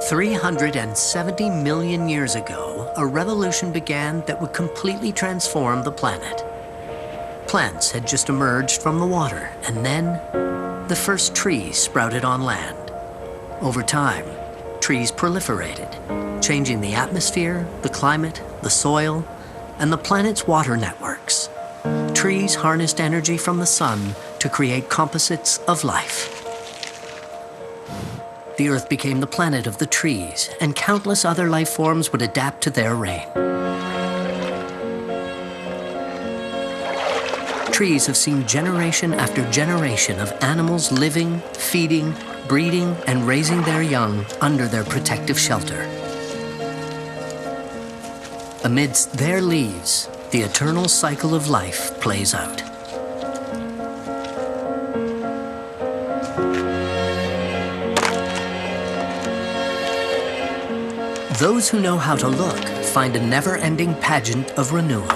370 million years ago, a revolution began that would completely transform the planet. Plants had just emerged from the water, and then the first trees sprouted on land. Over time, trees proliferated, changing the atmosphere, the climate, the soil, and the planet's water networks. Trees harnessed energy from the sun to create composites of life. The Earth became the planet of the trees, and countless other life forms would adapt to their reign. Trees have seen generation after generation of animals living, feeding, breeding, and raising their young under their protective shelter. Amidst their leaves, the eternal cycle of life plays out. Those who know how to look find a never-ending pageant of renewal.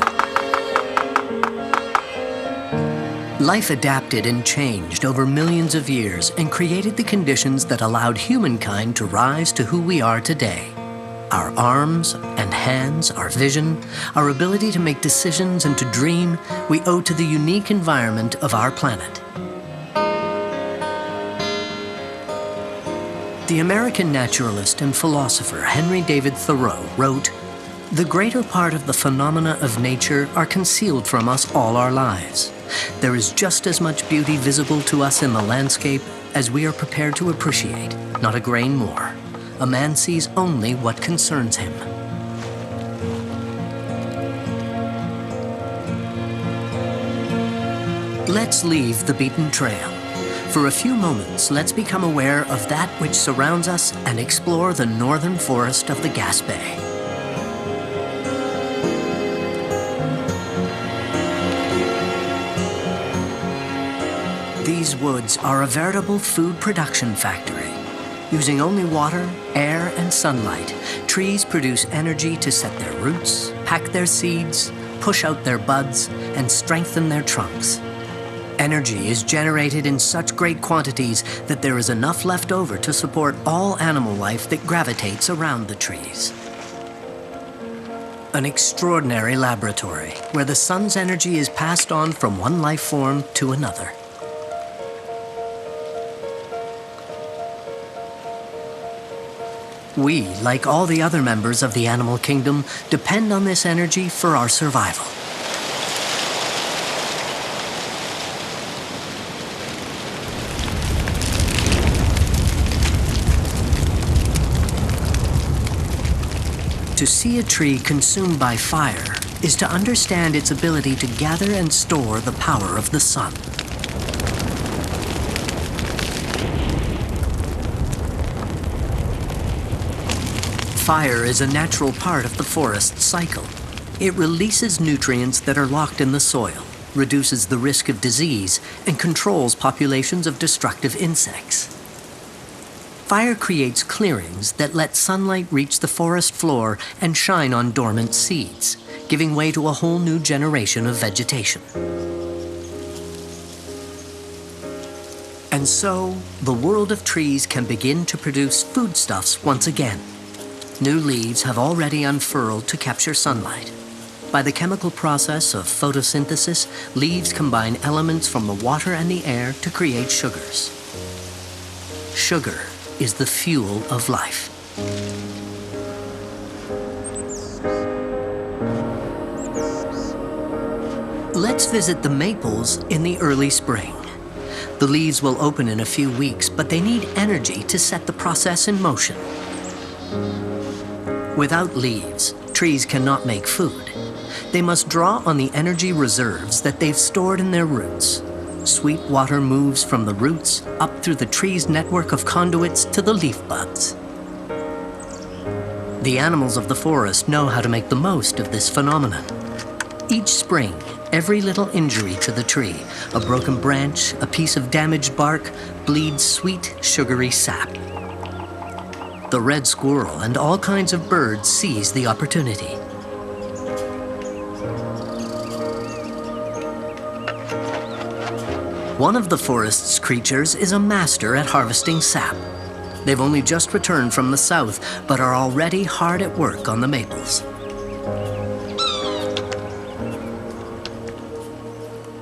Life adapted and changed over millions of years and created the conditions that allowed humankind to rise to who we are today. Our arms and hands, our vision, our ability to make decisions and to dream, we owe to the unique environment of our planet. The American naturalist and philosopher Henry David Thoreau wrote, "The greater part of the phenomena of nature are concealed from us all our lives. There is just as much beauty visible to us in the landscape as we are prepared to appreciate, not a grain more. A man sees only what concerns him." Let's leave the beaten trail. For a few moments, let's become aware of that which surrounds us and explore the northern forest of the Gaspé. These woods are a veritable food production factory. Using only water, air, and sunlight, trees produce energy to set their roots, pack their seeds, push out their buds, and strengthen their trunks. Energy is generated in such great quantities that there is enough left over to support all animal life that gravitates around the trees. An extraordinary laboratory where the sun's energy is passed on from one life form to another. We, like all the other members of the animal kingdom, depend on this energy for our survival. To see a tree consumed by fire is to understand its ability to gather and store the power of the sun. Fire is a natural part of the forest's cycle. It releases nutrients that are locked in the soil, reduces the risk of disease, and controls populations of destructive insects. Fire creates clearings that let sunlight reach the forest floor and shine on dormant seeds, giving way to a whole new generation of vegetation. And so, the world of trees can begin to produce foodstuffs once again. New leaves have already unfurled to capture sunlight. By the chemical process of photosynthesis, leaves combine elements from the water and the air to create sugars. Sugar is the fuel of life. Let's visit the maples in the early spring. The leaves will open in a few weeks, but they need energy to set the process in motion. Without leaves, trees cannot make food. They must draw on the energy reserves that they've stored in their roots. Sweet water moves from the roots up through the tree's network of conduits to the leaf buds. The animals of the forest know how to make the most of this phenomenon. Each spring, every little injury to the tree, a broken branch, a piece of damaged bark, bleeds sweet, sugary sap. The red squirrel and all kinds of birds seize the opportunity. One of the forest's creatures is a master at harvesting sap. They've only just returned from the south, but are already hard at work on the maples.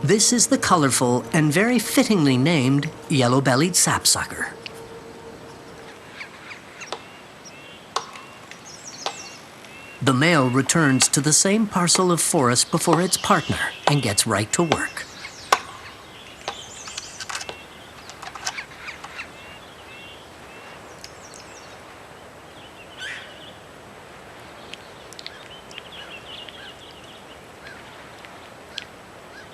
This is the colorful and very fittingly named yellow-bellied sapsucker. The male returns to the same parcel of forest before its partner and gets right to work.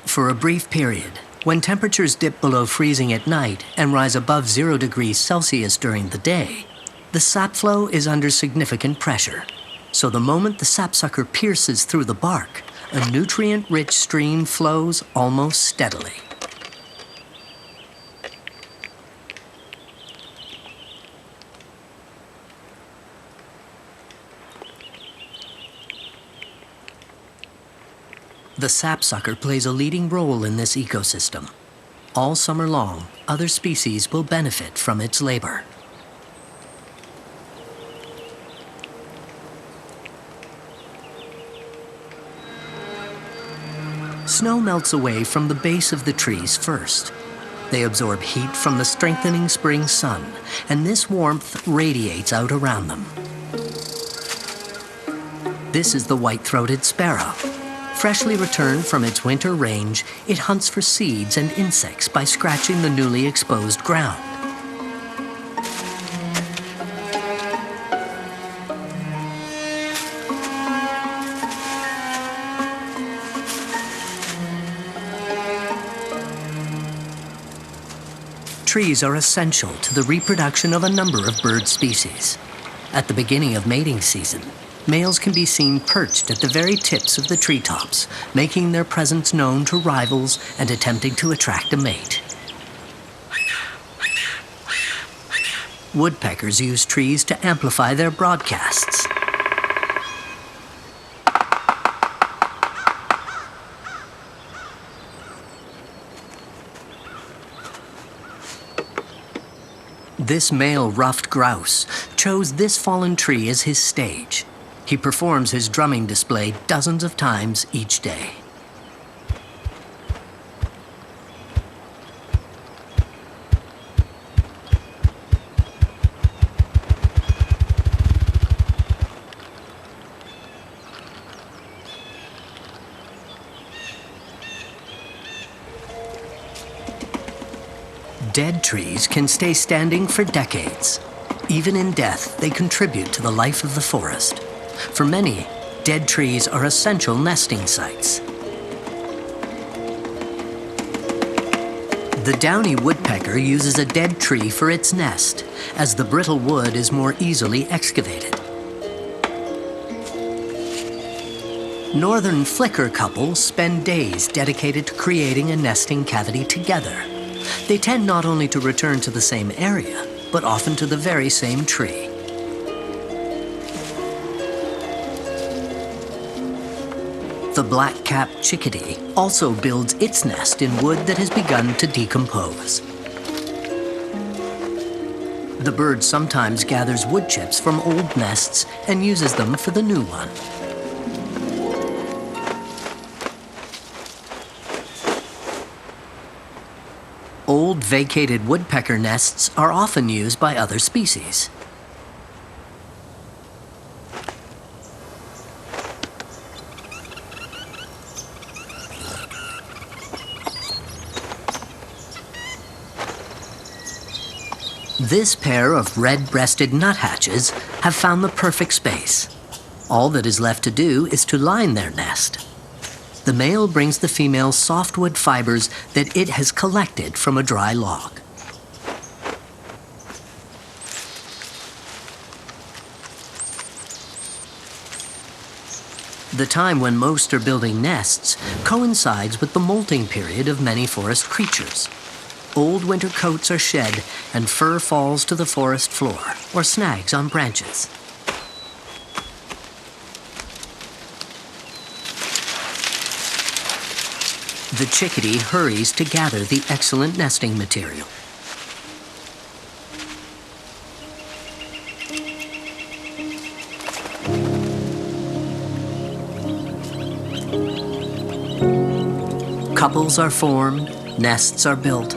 For a brief period, when temperatures dip below freezing at night and rise above 0 degrees Celsius during the day, the sap flow is under significant pressure. So the moment the sapsucker pierces through the bark, a nutrient-rich stream flows almost steadily. The sapsucker plays a leading role in this ecosystem. All summer long, other species will benefit from its labor. Snow melts away from the base of the trees first. They absorb heat from the strengthening spring sun, and this warmth radiates out around them. This is the white-throated sparrow. Freshly returned from its winter range, it hunts for seeds and insects by scratching the newly exposed ground. Trees are essential to the reproduction of a number of bird species. At the beginning of mating season, males can be seen perched at the very tips of the treetops, making their presence known to rivals and attempting to attract a mate. Woodpeckers use trees to amplify their broadcasts. This male ruffed grouse chose this fallen tree as his stage. He performs his drumming display dozens of times each day. Dead trees can stay standing for decades. Even in death, they contribute to the life of the forest. For many, dead trees are essential nesting sites. The downy woodpecker uses a dead tree for its nest, as the brittle wood is more easily excavated. Northern flicker couples spend days dedicated to creating a nesting cavity together. They tend not only to return to the same area, but often to the very same tree. The black-capped chickadee also builds its nest in wood that has begun to decompose. The bird sometimes gathers wood chips from old nests and uses them for the new one. Old vacated woodpecker nests are often used by other species. This pair of red-breasted nuthatches have found the perfect space. All that is left to do is to line their nest. The male brings the female softwood fibers that it has collected from a dry log. The time when most are building nests coincides with the molting period of many forest creatures. Old winter coats are shed and fur falls to the forest floor or snags on branches. The chickadee hurries to gather the excellent nesting material. Couples are formed, nests are built.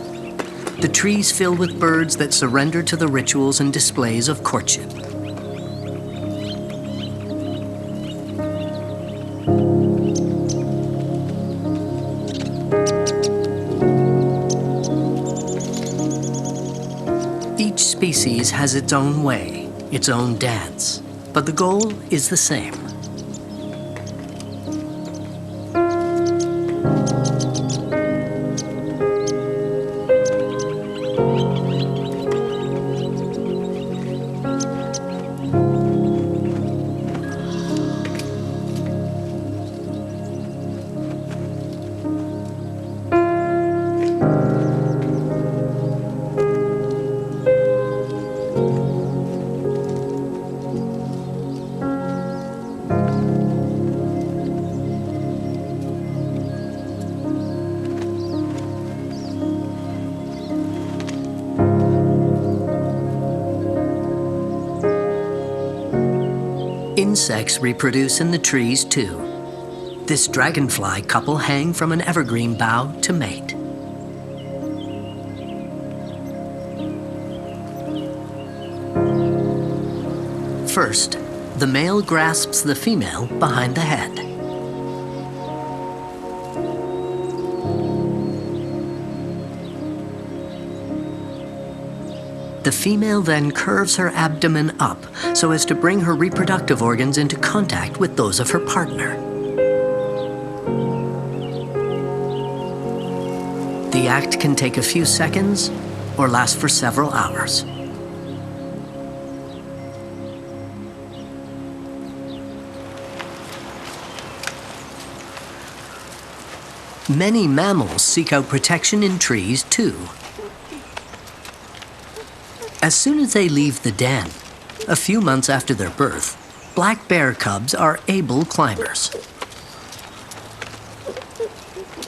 The trees fill with birds that surrender to the rituals and displays of courtship. Each species has its own way, its own dance, but the goal is the same. Insects reproduce in the trees too. This dragonfly couple hang from an evergreen bough to mate. First, the male grasps the female behind the head. The female then curves her abdomen up so as to bring her reproductive organs into contact with those of her partner. The act can take a few seconds or last for several hours. Many mammals seek out protection in trees too. As soon as they leave the den, a few months after their birth, black bear cubs are able climbers.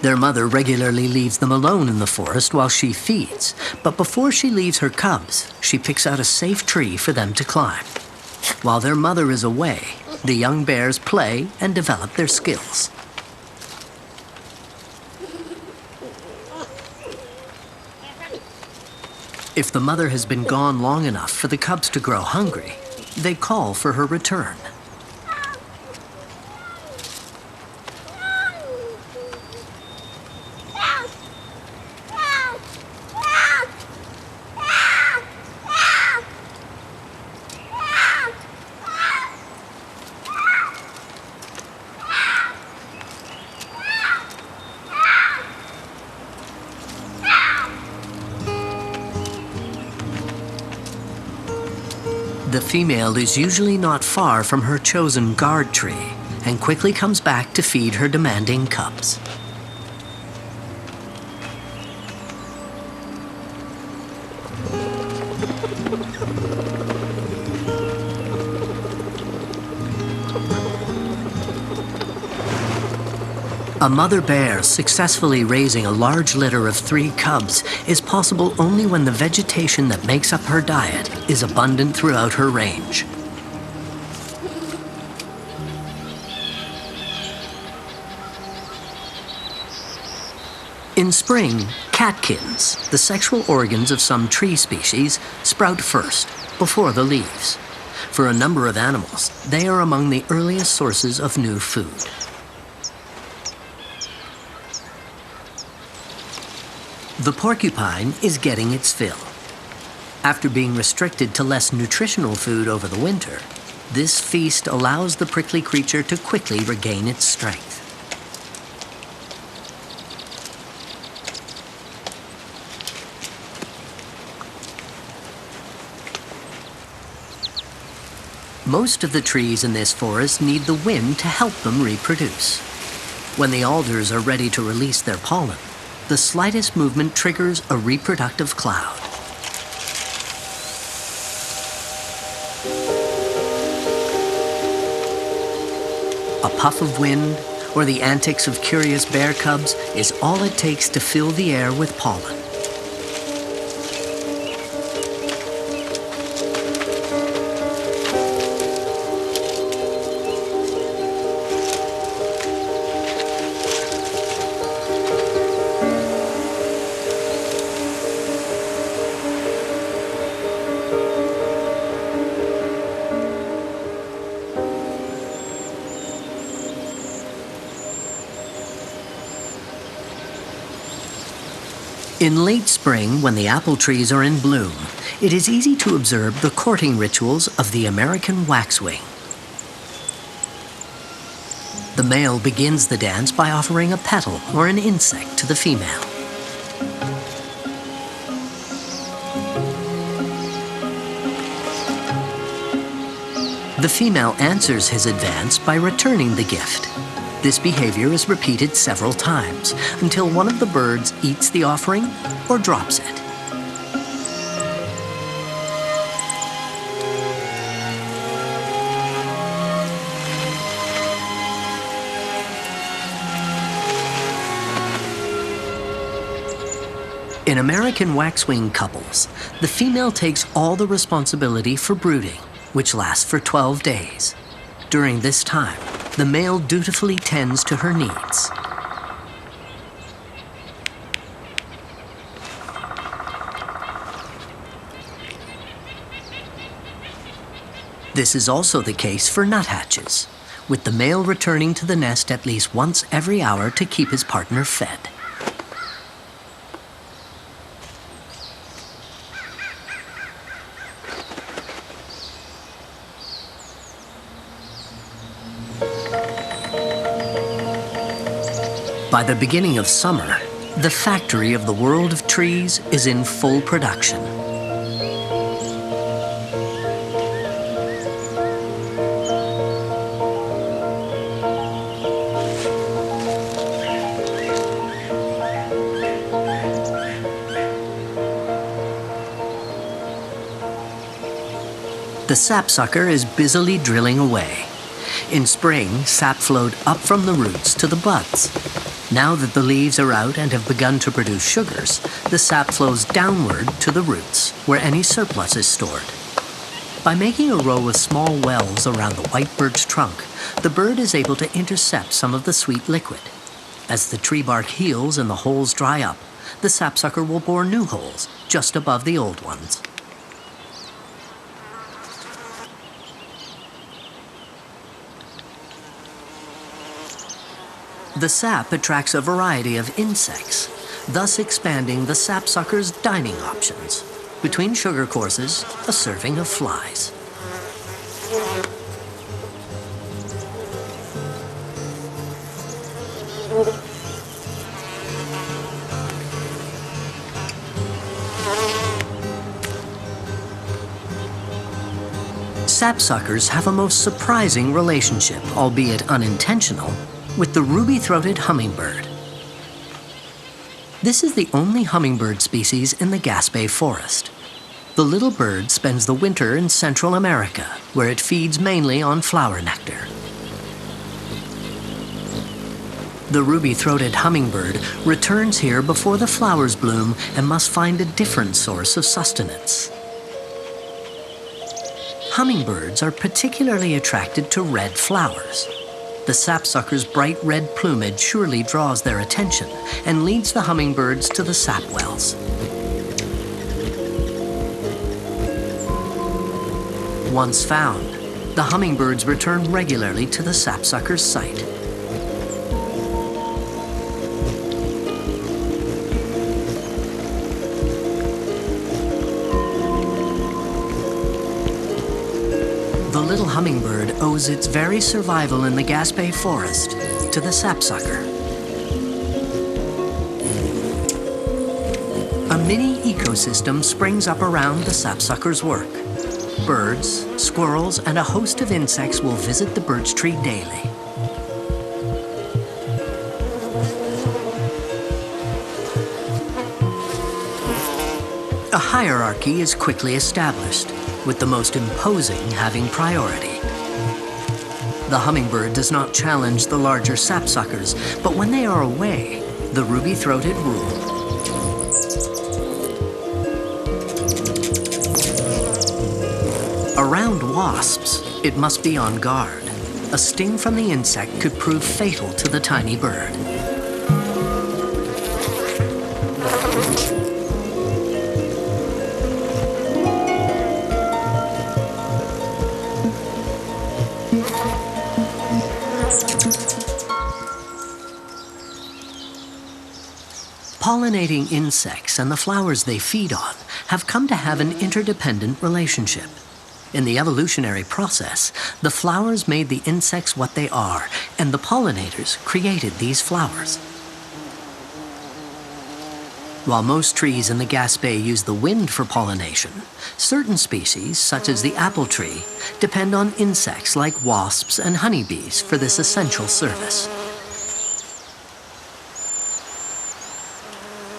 Their mother regularly leaves them alone in the forest while she feeds, but before she leaves her cubs, she picks out a safe tree for them to climb. While their mother is away, the young bears play and develop their skills. If the mother has been gone long enough for the cubs to grow hungry, they call for her return. The female is usually not far from her chosen guard tree and quickly comes back to feed her demanding cubs. A mother bear successfully raising a large litter of 3 cubs is possible only when the vegetation that makes up her diet is abundant throughout her range. In spring, catkins, the sexual organs of some tree species, sprout first, before the leaves. For a number of animals, they are among the earliest sources of new food. The porcupine is getting its fill. After being restricted to less nutritional food over the winter, this feast allows the prickly creature to quickly regain its strength. Most of the trees in this forest need the wind to help them reproduce. When the alders are ready to release their pollen, the slightest movement triggers a reproductive cloud. A puff of wind or the antics of curious bear cubs is all it takes to fill the air with pollen. In late spring, when the apple trees are in bloom, it is easy to observe the courting rituals of the American waxwing. The male begins the dance by offering a petal or an insect to the female. The female answers his advance by returning the gift. This behavior is repeated several times until one of the birds eats the offering or drops it. In American waxwing couples, the female takes all the responsibility for brooding, which lasts for 12 days. During this time, the male dutifully tends to her needs. This is also the case for nuthatches, with the male returning to the nest at least once every hour to keep his partner fed. By the beginning of summer, the factory of the world of trees is in full production. The sapsucker is busily drilling away. In spring, sap flowed up from the roots to the buds. Now that the leaves are out and have begun to produce sugars, the sap flows downward to the roots, where any surplus is stored. By making a row of small wells around the white birch trunk, the bird is able to intercept some of the sweet liquid. As the tree bark heals and the holes dry up, the sapsucker will bore new holes just above the old ones. The sap attracts a variety of insects, thus expanding the sapsucker's dining options. Between sugar courses, a serving of flies. Sapsuckers have a most surprising relationship, albeit unintentional, with the ruby-throated hummingbird. This is the only hummingbird species in the Gaspe forest. The little bird spends the winter in Central America, where it feeds mainly on flower nectar. The ruby-throated hummingbird returns here before the flowers bloom and must find a different source of sustenance. Hummingbirds are particularly attracted to red flowers. The sapsucker's bright red plumage surely draws their attention and leads the hummingbirds to the sap wells. Once found, the hummingbirds return regularly to the sapsucker's site. The little hummingbird owes its very survival in the Gaspe forest to the sapsucker. A mini ecosystem springs up around the sapsucker's work. Birds, squirrels, and a host of insects will visit the birch tree daily. A hierarchy is quickly established, with the most imposing having priority. The hummingbird does not challenge the larger sapsuckers, but when they are away, the ruby-throated rule. Around wasps, it must be on guard. A sting from the insect could prove fatal to the tiny bird. Pollinating insects and the flowers they feed on have come to have an interdependent relationship. In the evolutionary process, the flowers made the insects what they are, and the pollinators created these flowers. While most trees in the Gaspé use the wind for pollination, certain species, such as the apple tree, depend on insects like wasps and honeybees for this essential service.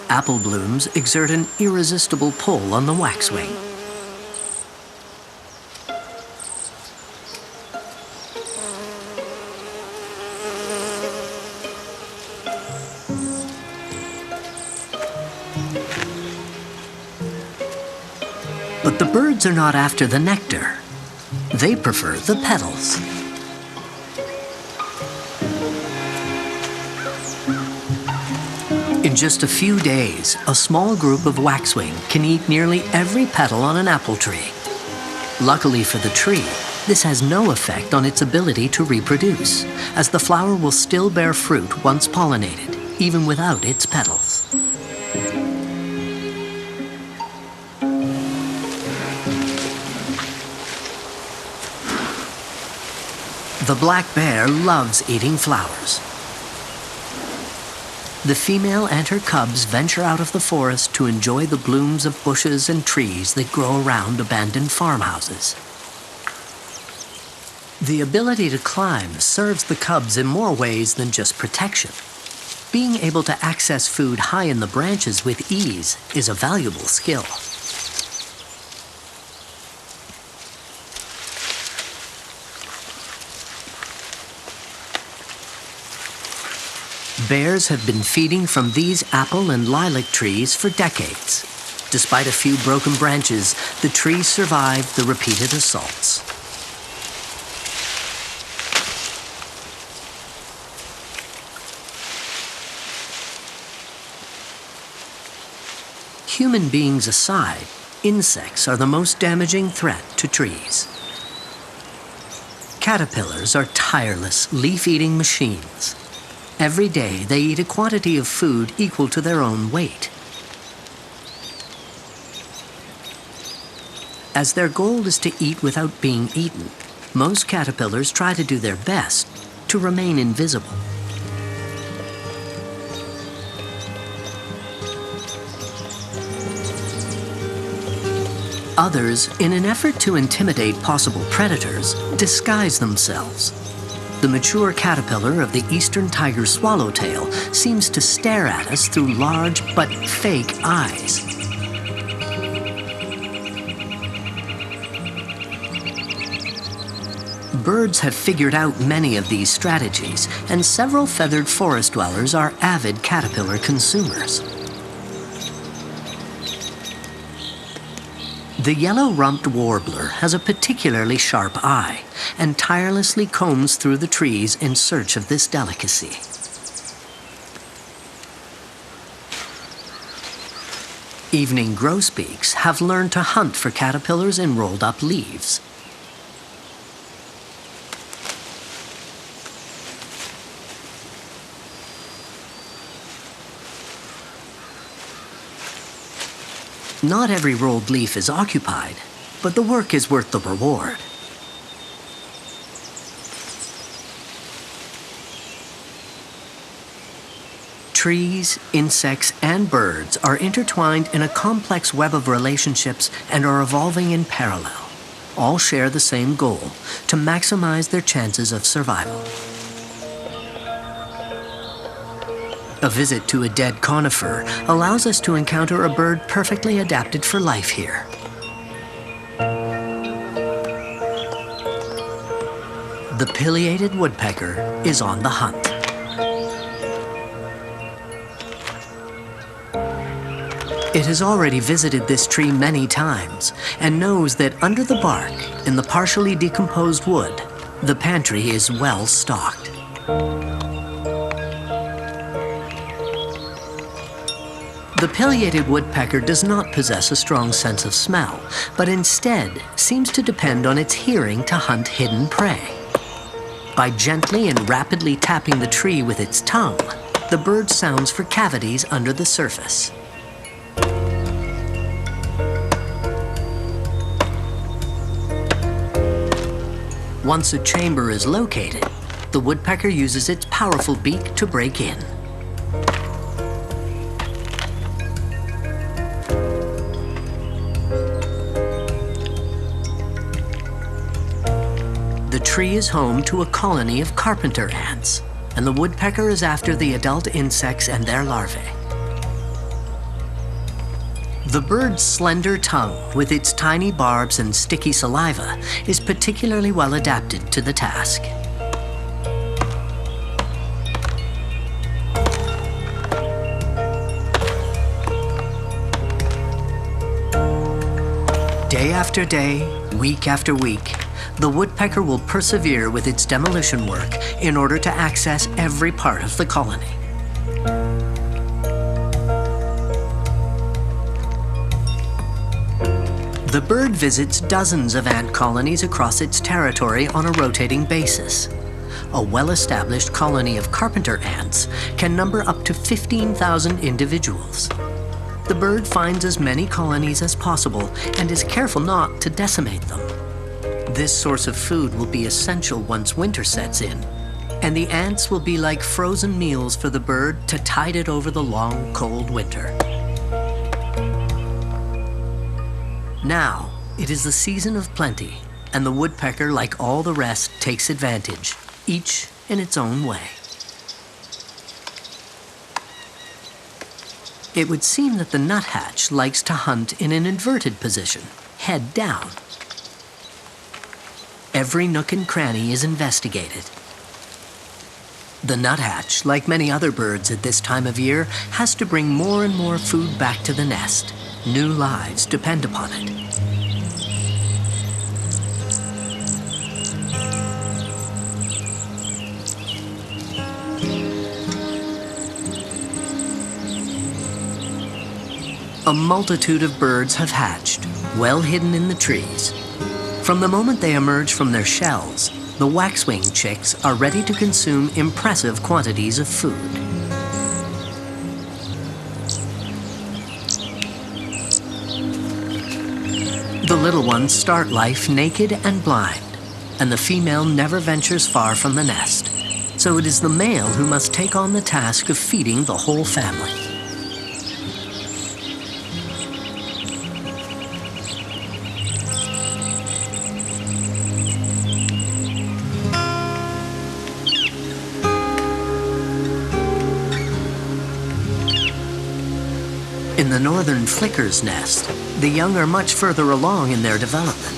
Apple blooms exert an irresistible pull on the waxwing. But the birds are not after the nectar. They prefer the petals. In just a few days, a small group of waxwing can eat nearly every petal on an apple tree. Luckily for the tree, this has no effect on its ability to reproduce, as the flower will still bear fruit once pollinated, even without its petals. The black bear loves eating flowers. The female and her cubs venture out of the forest to enjoy the blooms of bushes and trees that grow around abandoned farmhouses. The ability to climb serves the cubs in more ways than just protection. Being able to access food high in the branches with ease is a valuable skill. Bears have been feeding from these apple and lilac trees for decades. Despite a few broken branches, the trees survived the repeated assaults. Human beings aside, insects are the most damaging threat to trees. Caterpillars are tireless, leaf-eating machines. Every day, they eat a quantity of food equal to their own weight. As their goal is to eat without being eaten, most caterpillars try to do their best to remain invisible. Others, in an effort to intimidate possible predators, disguise themselves. The mature caterpillar of the eastern tiger swallowtail seems to stare at us through large but fake eyes. Birds have figured out many of these strategies, and several feathered forest dwellers are avid caterpillar consumers. The yellow-rumped warbler has a particularly sharp eye and tirelessly combs through the trees in search of this delicacy. Evening grosbeaks have learned to hunt for caterpillars in rolled-up leaves. Not every rolled leaf is occupied, but the work is worth the reward. Trees, insects, and birds are intertwined in a complex web of relationships and are evolving in parallel. All share the same goal: to maximize their chances of survival. A visit to a dead conifer allows us to encounter a bird perfectly adapted for life here. The pileated woodpecker is on the hunt. It has already visited this tree many times and knows that under the bark, in the partially decomposed wood, the pantry is well stocked. The pileated woodpecker does not possess a strong sense of smell, but instead seems to depend on its hearing to hunt hidden prey. By gently and rapidly tapping the tree with its tongue, the bird sounds for cavities under the surface. Once a chamber is located, the woodpecker uses its powerful beak to break in. The tree is home to a colony of carpenter ants, and the woodpecker is after the adult insects and their larvae. The bird's slender tongue, with its tiny barbs and sticky saliva, is particularly well adapted to the task. Day after day, week after week, the woodpecker will persevere with its demolition work in order to access every part of the colony. The bird visits dozens of ant colonies across its territory on a rotating basis. A well-established colony of carpenter ants can number up to 15,000 individuals. The bird finds as many colonies as possible and is careful not to decimate them. This source of food will be essential once winter sets in, and the ants will be like frozen meals for the bird to tide it over the long, cold winter. Now, it is the season of plenty, and the woodpecker, like all the rest, takes advantage, each in its own way. It would seem that the nuthatch likes to hunt in an inverted position, head down. Every nook and cranny is investigated. The nuthatch, like many other birds at this time of year, has to bring more and more food back to the nest. New lives depend upon it. A multitude of birds have hatched, well hidden in the trees. From the moment they emerge from their shells, the waxwing chicks are ready to consume impressive quantities of food. The little ones start life naked and blind, and the female never ventures far from the nest. So it is the male who must take on the task of feeding the whole family. In the northern flicker's nest, the young are much further along in their development.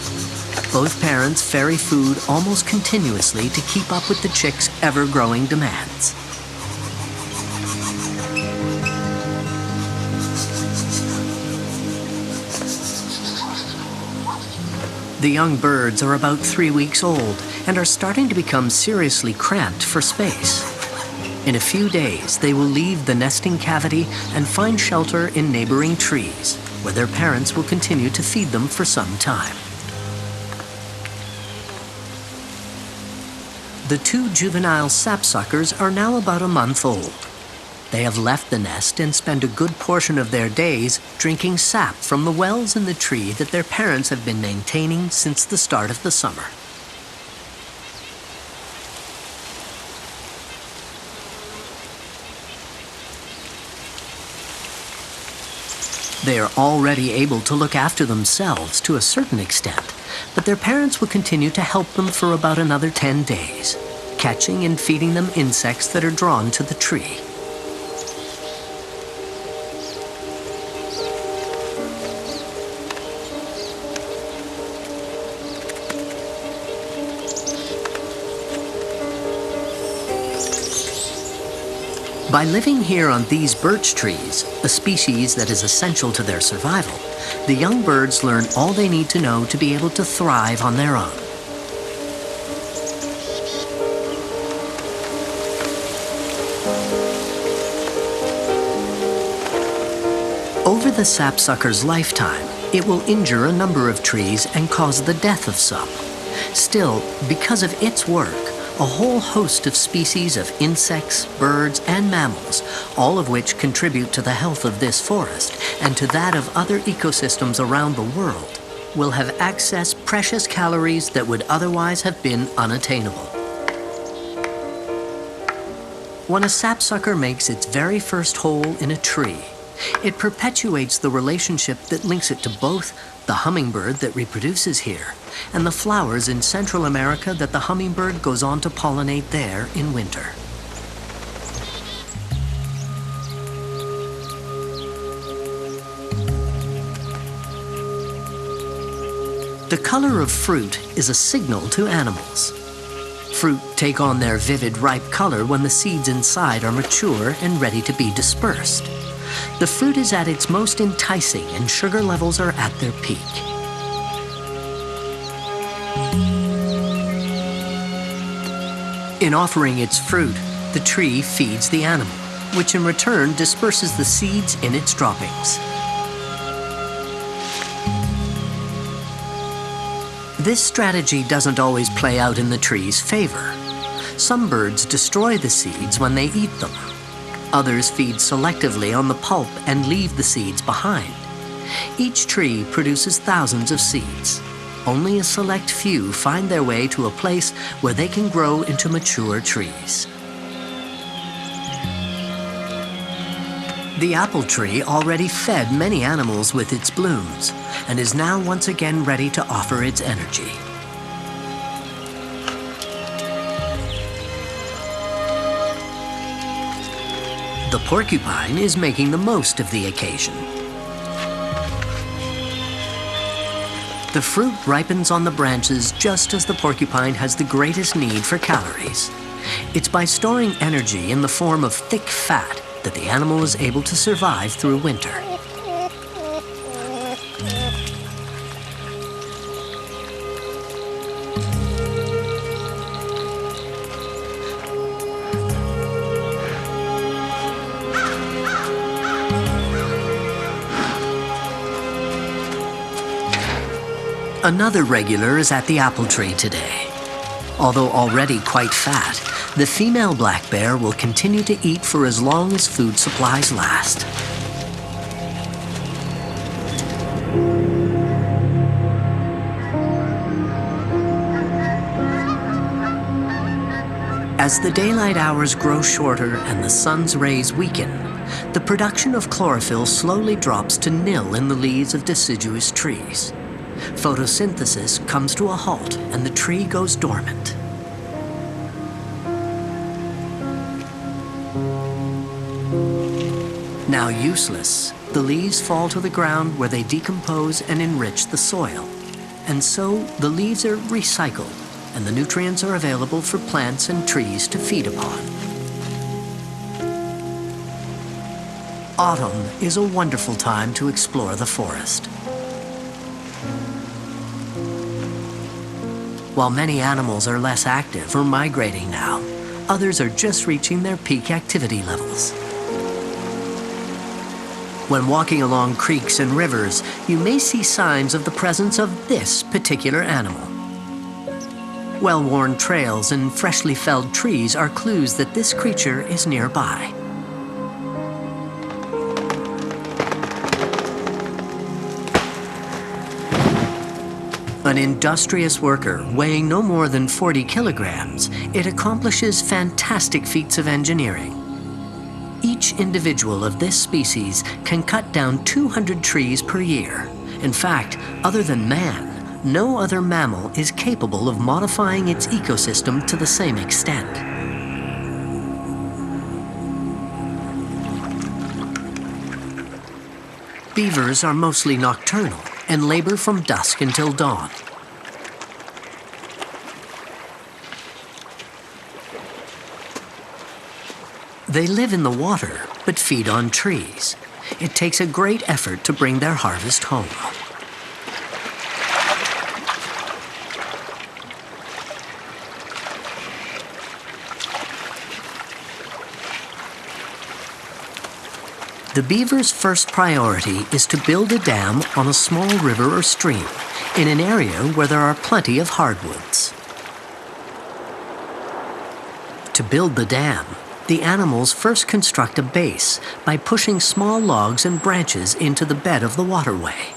Both parents ferry food almost continuously to keep up with the chicks' ever-growing demands. The young birds are about 3 weeks old and are starting to become seriously cramped for space. In a few days, they will leave the nesting cavity and find shelter in neighboring trees, where their parents will continue to feed them for some time. The two juvenile sapsuckers are now about a month old. They have left the nest and spend a good portion of their days drinking sap from the wells in the tree that their parents have been maintaining since the start of the summer. They are already able to look after themselves to a certain extent, but their parents will continue to help them for about another 10 days, catching and feeding them insects that are drawn to the tree. By living here on these birch trees, a species that is essential to their survival, the young birds learn all they need to know to be able to thrive on their own. Over the sapsucker's lifetime, it will injure a number of trees and cause the death of some. Still, because of its work, a whole host of species of insects, birds, and mammals, all of which contribute to the health of this forest and to that of other ecosystems around the world, will have accessed precious calories that would otherwise have been unattainable. When a sapsucker makes its very first hole in a tree, it perpetuates the relationship that links it to both the hummingbird that reproduces here and the flowers in Central America that the hummingbird goes on to pollinate there in winter. The color of fruit is a signal to animals. Fruit take on their vivid, ripe color when the seeds inside are mature and ready to be dispersed. The fruit is at its most enticing and sugar levels are at their peak. In offering its fruit, the tree feeds the animal, which in return disperses the seeds in its droppings. This strategy doesn't always play out in the tree's favor. Some birds destroy the seeds when they eat them. Others feed selectively on the pulp and leave the seeds behind. Each tree produces thousands of seeds. Only a select few find their way to a place where they can grow into mature trees. The apple tree already fed many animals with its blooms and is now once again ready to offer its energy. The porcupine is making the most of the occasion. The fruit ripens on the branches just as the porcupine has the greatest need for calories. It's by storing energy in the form of thick fat that the animal is able to survive through winter. Another regular is at the apple tree today. Although already quite fat, the female black bear will continue to eat for as long as food supplies last. As the daylight hours grow shorter and the sun's rays weaken, the production of chlorophyll slowly drops to nil in the leaves of deciduous trees. Photosynthesis comes to a halt and the tree goes dormant. Now useless, the leaves fall to the ground where they decompose and enrich the soil. And so the leaves are recycled and the nutrients are available for plants and trees to feed upon. Autumn is a wonderful time to explore the forest. While many animals are less active or migrating now, others are just reaching their peak activity levels. When walking along creeks and rivers, you may see signs of the presence of this particular animal. Well-worn trails and freshly felled trees are clues that this creature is nearby. An industrious worker weighing no more than 40 kilograms, it accomplishes fantastic feats of engineering. Each individual of this species can cut down 200 trees per year. In fact, other than man, no other mammal is capable of modifying its ecosystem to the same extent. Beavers are mostly nocturnal and labor from dusk until dawn. They live in the water, but feed on trees. It takes a great effort to bring their harvest home. The beaver's first priority is to build a dam on a small river or stream in an area where there are plenty of hardwoods. To build the dam, the animals first construct a base by pushing small logs and branches into the bed of the waterway.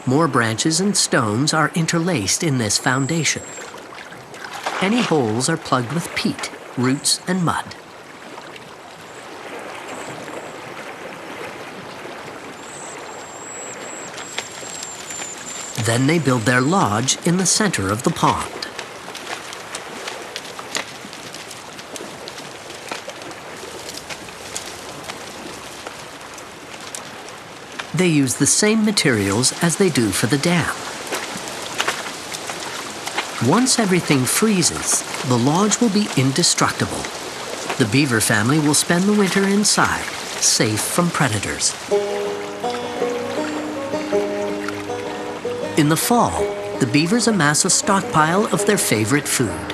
More branches and stones are interlaced in this foundation. Any holes are plugged with peat, roots, and mud. Then they build their lodge in the center of the pond. They use the same materials as they do for the dam. Once everything freezes, the lodge will be indestructible. The beaver family will spend the winter inside, safe from predators. In the fall, the beavers amass a stockpile of their favorite food.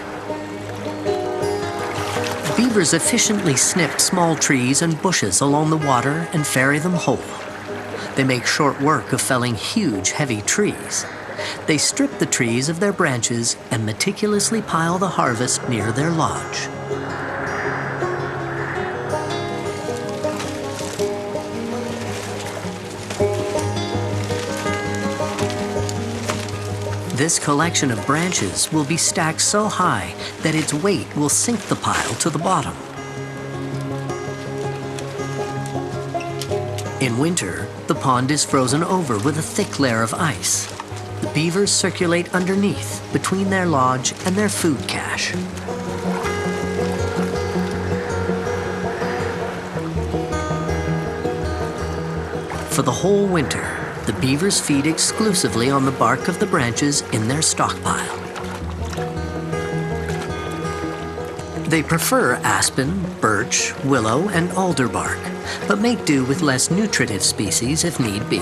Beavers efficiently snip small trees and bushes along the water and ferry them whole. They make short work of felling huge, heavy trees. They strip the trees of their branches and meticulously pile the harvest near their lodge. This collection of branches will be stacked so high that its weight will sink the pile to the bottom. In winter, the pond is frozen over with a thick layer of ice. The beavers circulate underneath, between their lodge and their food cache. For the whole winter, the beavers feed exclusively on the bark of the branches in their stockpile. They prefer aspen, birch, willow, and alder bark, but make do with less nutritive species if need be.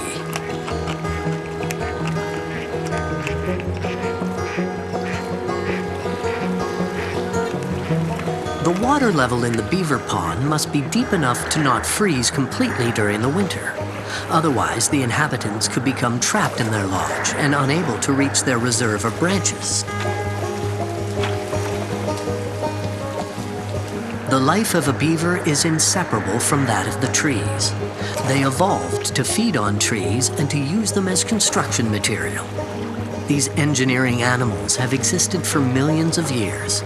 The water level in the beaver pond must be deep enough to not freeze completely during the winter. Otherwise, the inhabitants could become trapped in their lodge and unable to reach their reserve of branches. The life of a beaver is inseparable from that of the trees. They evolved to feed on trees and to use them as construction material. These engineering animals have existed for millions of years.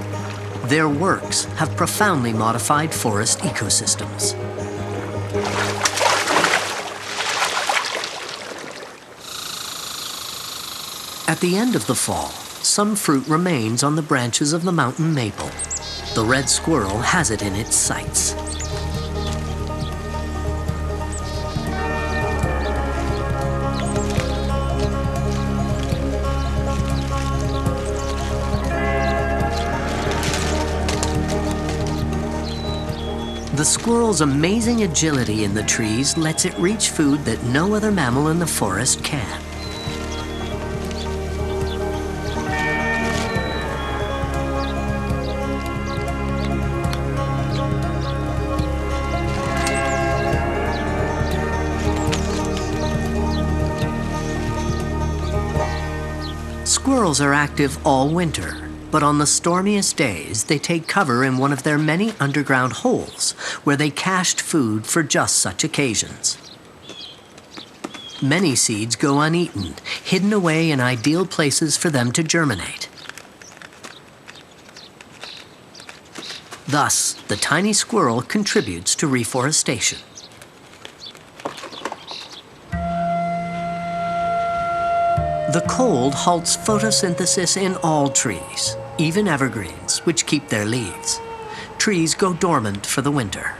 Their works have profoundly modified forest ecosystems. At the end of the fall, some fruit remains on the branches of the mountain maple. The red squirrel has it in its sights. The squirrel's amazing agility in the trees lets it reach food that no other mammal in the forest can. Squirrels are active all winter, but on the stormiest days, they take cover in one of their many underground holes where they cached food for just such occasions. Many seeds go uneaten, hidden away in ideal places for them to germinate. Thus, the tiny squirrel contributes to reforestation. The cold halts photosynthesis in all trees, even evergreens, which keep their leaves. Trees go dormant for the winter.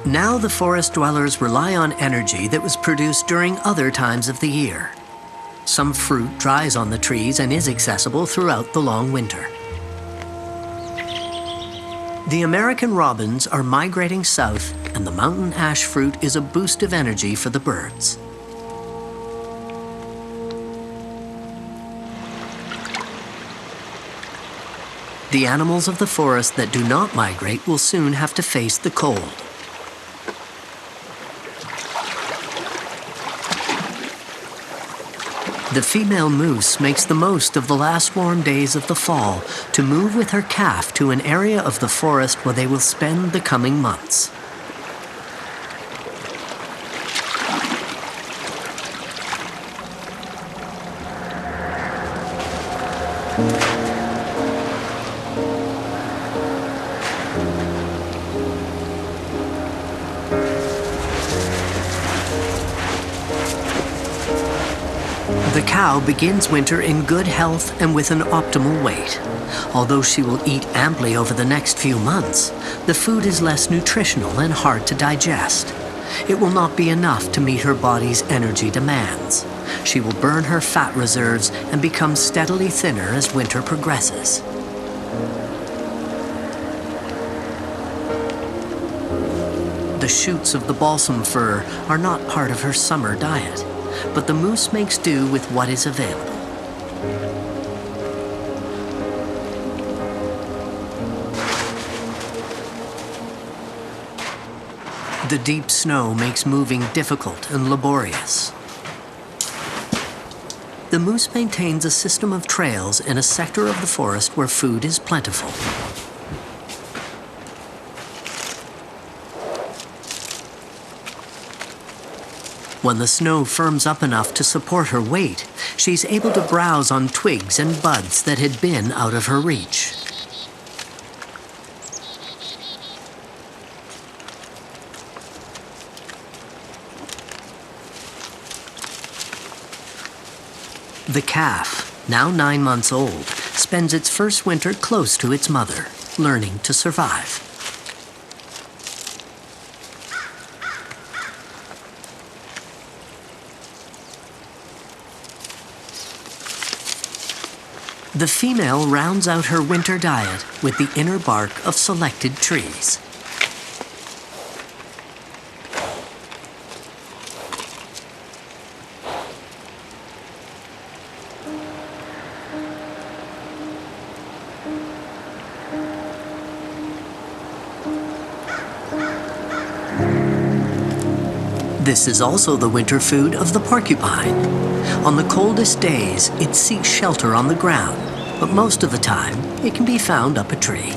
Now the forest dwellers rely on energy that was produced during other times of the year. Some fruit dries on the trees and is accessible throughout the long winter. The American robins are migrating south, and the mountain ash fruit is a boost of energy for the birds. The animals of the forest that do not migrate will soon have to face the cold. The female moose makes the most of the last warm days of the fall to move with her calf to an area of the forest where they will spend the coming months. The cow begins winter in good health and with an optimal weight. Although she will eat amply over the next few months, the food is less nutritional and hard to digest. It will not be enough to meet her body's energy demands. She will burn her fat reserves and become steadily thinner as winter progresses. The shoots of the balsam fir are not part of her summer diet, but the moose makes do with what is available. The deep snow makes moving difficult and laborious. The moose maintains a system of trails in a sector of the forest where food is plentiful. When the snow firms up enough to support her weight, she's able to browse on twigs and buds that had been out of her reach. The calf, now 9 months old, spends its first winter close to its mother, learning to survive. The female rounds out her winter diet with the inner bark of selected trees. This is also the winter food of the porcupine. On the coldest days, it seeks shelter on the ground, but most of the time, it can be found up a tree.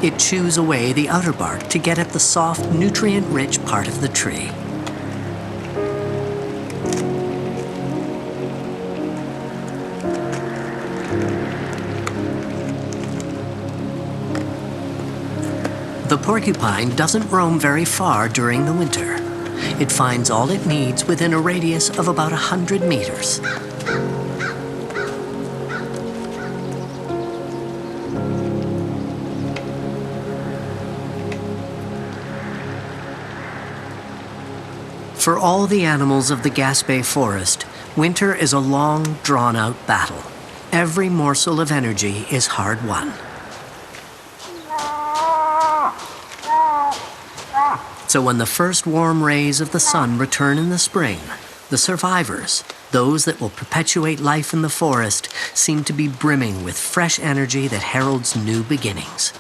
It chews away the outer bark to get at the soft, nutrient-rich part of the tree. The porcupine doesn't roam very far during the winter. It finds all it needs within a radius of about 100 meters. For all the animals of the Gaspé forest, winter is a long, drawn-out battle. Every morsel of energy is hard-won. So when the first warm rays of the sun return in the spring, the survivors, those that will perpetuate life in the forest, seem to be brimming with fresh energy that heralds new beginnings.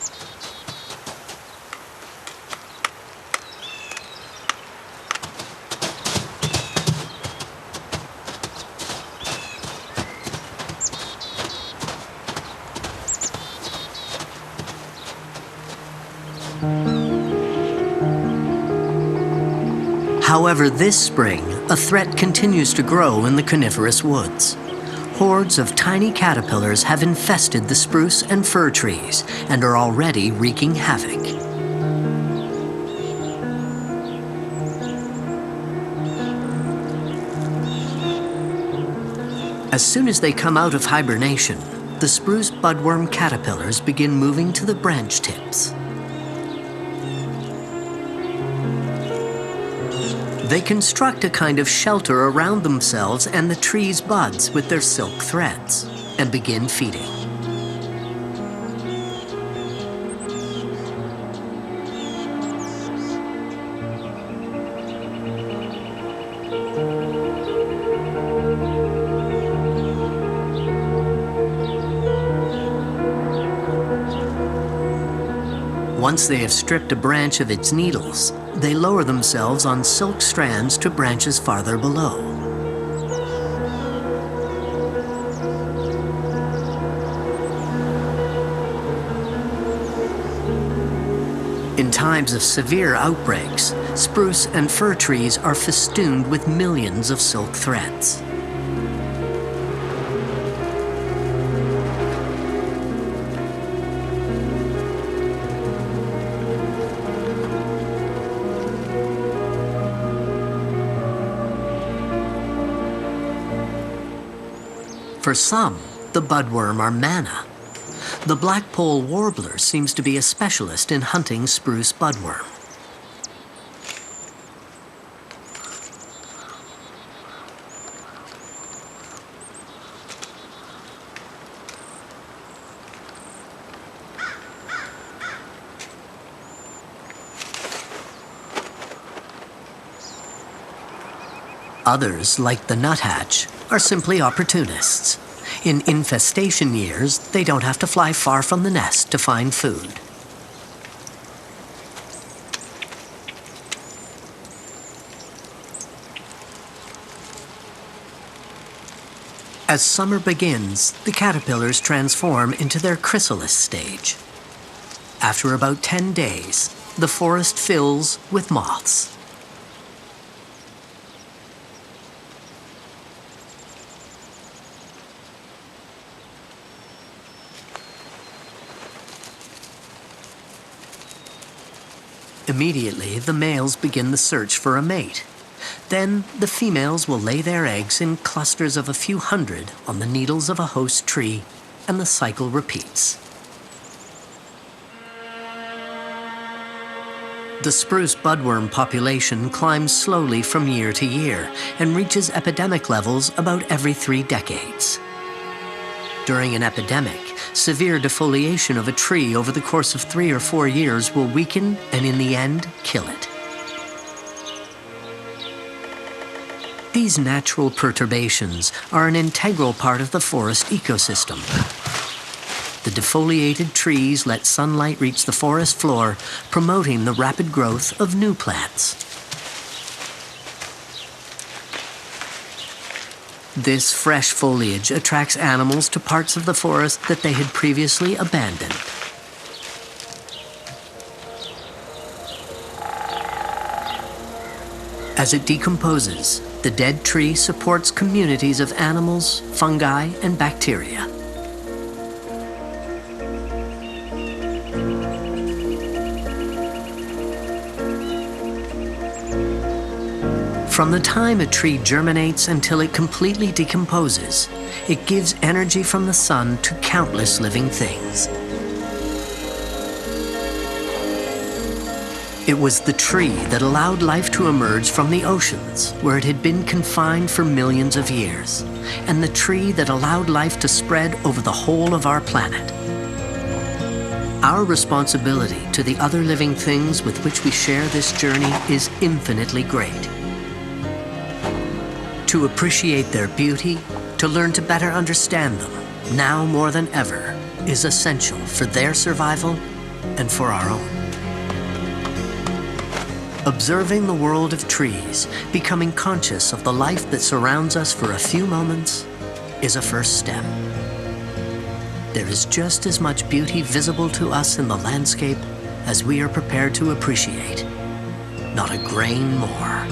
However, this spring, a threat continues to grow in the coniferous woods. Hordes of tiny caterpillars have infested the spruce and fir trees and are already wreaking havoc. As soon as they come out of hibernation, the spruce budworm caterpillars begin moving to the branch tips. They construct a kind of shelter around themselves and the tree's buds with their silk threads and begin feeding. Once they have stripped a branch of its needles, They lower themselves on silk strands to branches farther below. In times of severe outbreaks, spruce and fir trees are festooned with millions of silk threads. For some, the budworm are manna. The blackpoll warbler seems to be a specialist in hunting spruce budworm. Others, like the nuthatch, are simply opportunists. In infestation years, they don't have to fly far from the nest to find food. As summer begins, the caterpillars transform into their chrysalis stage. After about 10 days, the forest fills with moths. Immediately, the males begin the search for a mate. Then, the females will lay their eggs in clusters of a few hundred on the needles of a host tree, and the cycle repeats. The spruce budworm population climbs slowly from year to year and reaches epidemic levels about every 3 decades. During an epidemic, severe defoliation of a tree over the course of 3 or 4 years will weaken and in the end kill it. These natural perturbations are an integral part of the forest ecosystem. The defoliated trees let sunlight reach the forest floor, promoting the rapid growth of new plants. This fresh foliage attracts animals to parts of the forest that they had previously abandoned. As it decomposes, the dead tree supports communities of animals, fungi, and bacteria. From the time a tree germinates until it completely decomposes, it gives energy from the sun to countless living things. It was the tree that allowed life to emerge from the oceans, where it had been confined for millions of years, and the tree that allowed life to spread over the whole of our planet. Our responsibility to the other living things with which we share this journey is infinitely great. To appreciate their beauty, to learn to better understand them, now more than ever, is essential for their survival and for our own. Observing the world of trees, becoming conscious of the life that surrounds us for a few moments, is a first step. There is just as much beauty visible to us in the landscape as we are prepared to appreciate. Not a grain more.